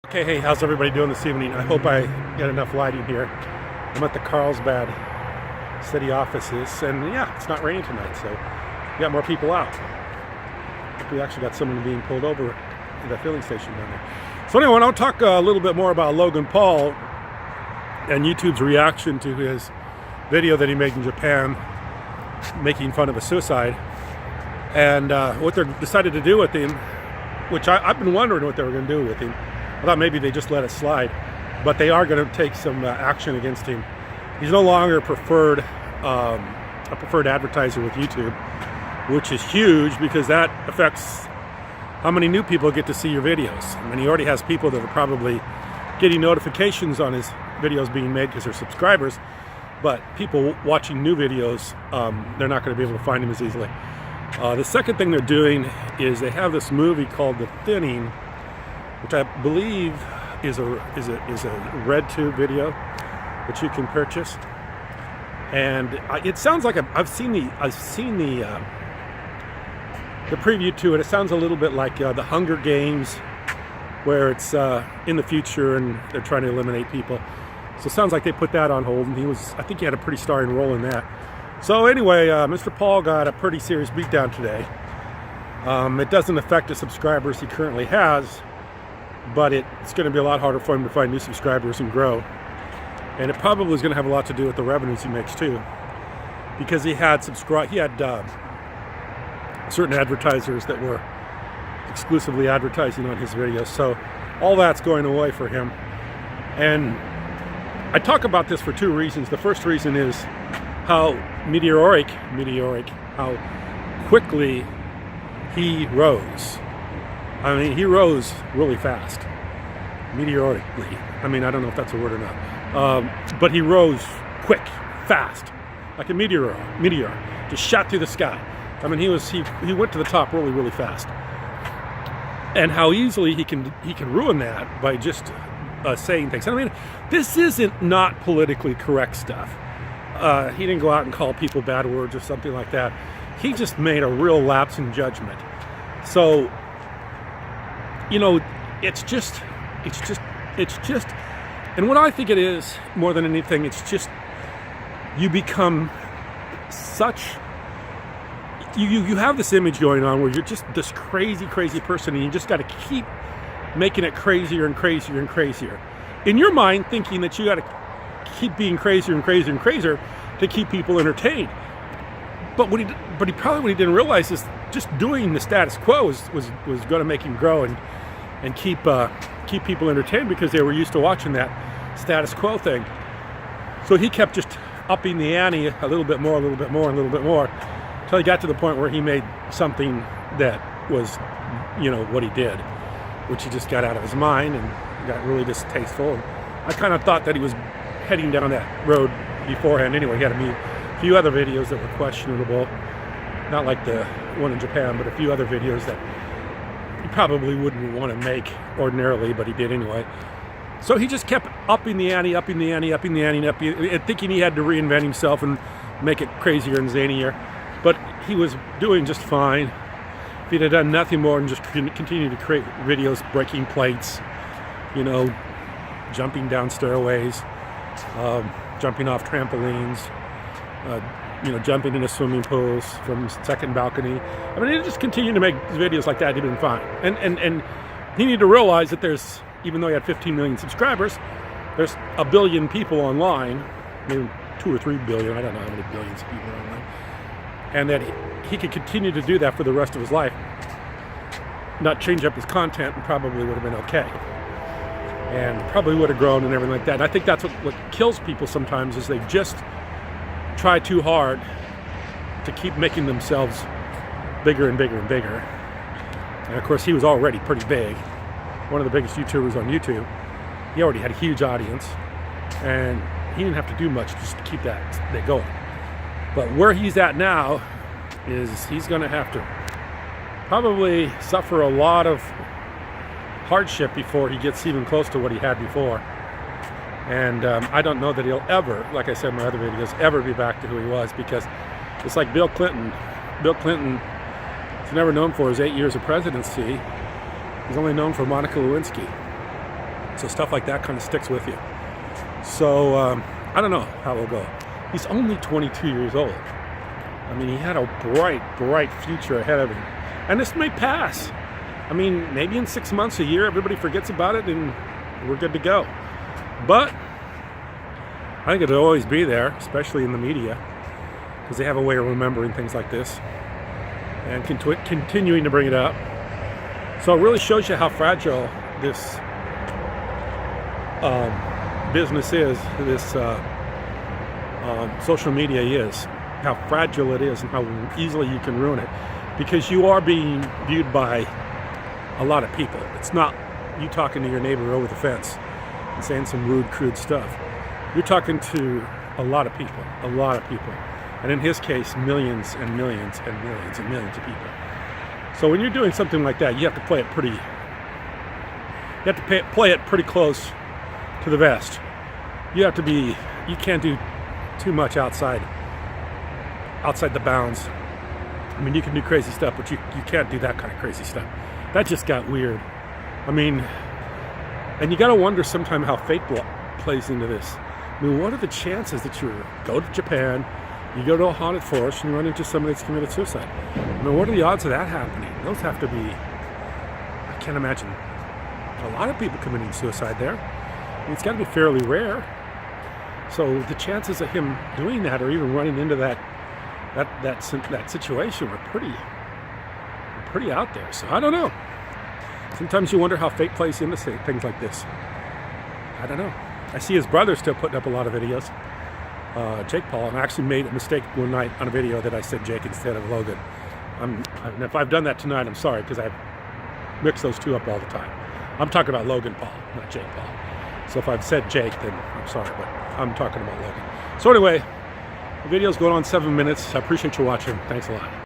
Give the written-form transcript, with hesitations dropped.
Okay, hey, how's everybody doing this evening? I hope I get enough lighting here. I'm at the Carlsbad city offices, and yeah, it's not raining tonight, so we got more people out. Hope we actually got someone being pulled over at the filling station down there. So anyway, I'll talk a little bit more about Logan Paul and YouTube's reaction to his video that he made in Japan, making fun of a suicide, and what they decided to do with him, which I've been wondering what they were going to do with him. I thought maybe they just let it slide, but they are going to take some action against him. He's no longer a preferred advertiser with YouTube, which is huge because that affects how many new people get to see your videos. I mean, he already has people that are probably getting notifications on his videos being made because they're subscribers, but people watching new videos, they're not going to be able to find him as easily. The second thing they're doing is they have this movie called The Thinning, which I believe is a RedTube video that you can purchase, and it sounds like I've seen the preview to it. It sounds a little bit like the Hunger Games, where it's in the future and they're trying to eliminate people. So it sounds like they put that on hold, and I think he had a pretty starring role in that. So anyway, Mr. Paul got a pretty serious beatdown today. It doesn't affect the subscribers he currently has, but it's going to be a lot harder for him to find new subscribers and grow. And it probably is going to have a lot to do with the revenues he makes too, because he had certain advertisers that were exclusively advertising on his videos. So all that's going away for him. And I talk about this for two reasons. The first reason is how meteoric, how quickly he rose. I mean, he rose really fast, meteorically. I mean, I don't know if that's a word or not. But he rose quick, fast, like a meteor, just shot through the sky. I mean, he went to the top really, really fast. And how easily he can ruin that by just saying things. I mean, this isn't not politically correct stuff. He didn't go out and call people bad words or something like that. He just made a real lapse in judgment. So, you know, it's just, and what I think it is more than anything, it's just, you become such, you have this image going on where you're just this crazy person, and you just got to keep making it crazier and crazier and crazier. In your mind, thinking that you got to keep being crazier and crazier and crazier to keep people entertained. But what he didn't realize is just doing the status quo was going to make him grow and keep people entertained, because they were used to watching that status quo thing. So he kept just upping the ante a little bit more, until he got to the point where he made something that was, you know, what he did, which he just got out of his mind and got really distasteful. And I kind of thought that he was heading down that road beforehand anyway. He had a few other videos that were questionable, not like the one in Japan, but a few other videos that he probably wouldn't want to make ordinarily, but he did anyway. So he just kept upping the ante, and thinking he had to reinvent himself and make it crazier and zanier. But he was doing just fine. If he'd have done nothing more than just continue to create videos, breaking plates, you know, jumping down stairways, jumping off trampolines, you know, jumping into swimming pools from second balcony. I mean, he just continued to make videos like that. He'd been fine. And he needed to realize that there's, even though he had 15 million subscribers, there's a billion people online, maybe 2 or 3 billion, I don't know how many billions of people are online, and that he could continue to do that for the rest of his life, not change up his content, and probably would have been okay. And probably would have grown and everything like that. And I think that's what kills people sometimes, is they just try too hard to keep making themselves bigger and bigger and bigger. And of course, he was already pretty big, one of the biggest YouTubers on YouTube. He already had a huge audience, and he didn't have to do much just to keep that going. But where he's at now is he's going to have to probably suffer a lot of hardship before he gets even close to what he had before. And I don't know that he'll ever, like I said in my other videos, ever be back to who he was, because it's like Bill Clinton. Bill Clinton is never known for his 8 years of presidency. He's only known for Monica Lewinsky. So stuff like that kind of sticks with you. So I don't know how it'll go. He's only 22 years old. I mean, he had a bright future ahead of him. And this may pass. I mean, maybe in 6 months, a year, everybody forgets about it and we're good to go. But I think it'll always be there, especially in the media, because they have a way of remembering things like this and continuing to bring it up. So it really shows you how fragile this business is, this social media is, how fragile it is and how easily you can ruin it, because you are being viewed by a lot of people. It's not you talking to your neighbor over the fence and saying some rude, crude stuff. You're talking to a lot of people, and in his case, millions and millions and millions and millions of people. So when you're doing something like that, you have to play it pretty. You have to play it pretty close to the vest. You have to be. You can't do too much outside the bounds. I mean, you can do crazy stuff, but you can't do that kind of crazy stuff. That just got weird. I mean, and you got to wonder sometime how fate plays into this. I mean, what are the chances that you go to Japan, you go to a haunted forest, and you run into somebody that's committed suicide? I mean, what are the odds of that happening? Those have to be, I can't imagine a lot of people committing suicide there. I mean, it's got to be fairly rare. So the chances of him doing that or even running into that situation were pretty out there. So I don't know. Sometimes you wonder how fate plays into things like this. I don't know. I see his brother still putting up a lot of videos, Jake Paul, and I actually made a mistake one night on a video that I said Jake instead of Logan. And if I've done that tonight, I'm sorry, because I mix those two up all the time. I'm talking about Logan Paul, not Jake Paul. So if I've said Jake, then I'm sorry, but I'm talking about Logan. So anyway, the video's going on 7 minutes. I appreciate you watching. Thanks a lot.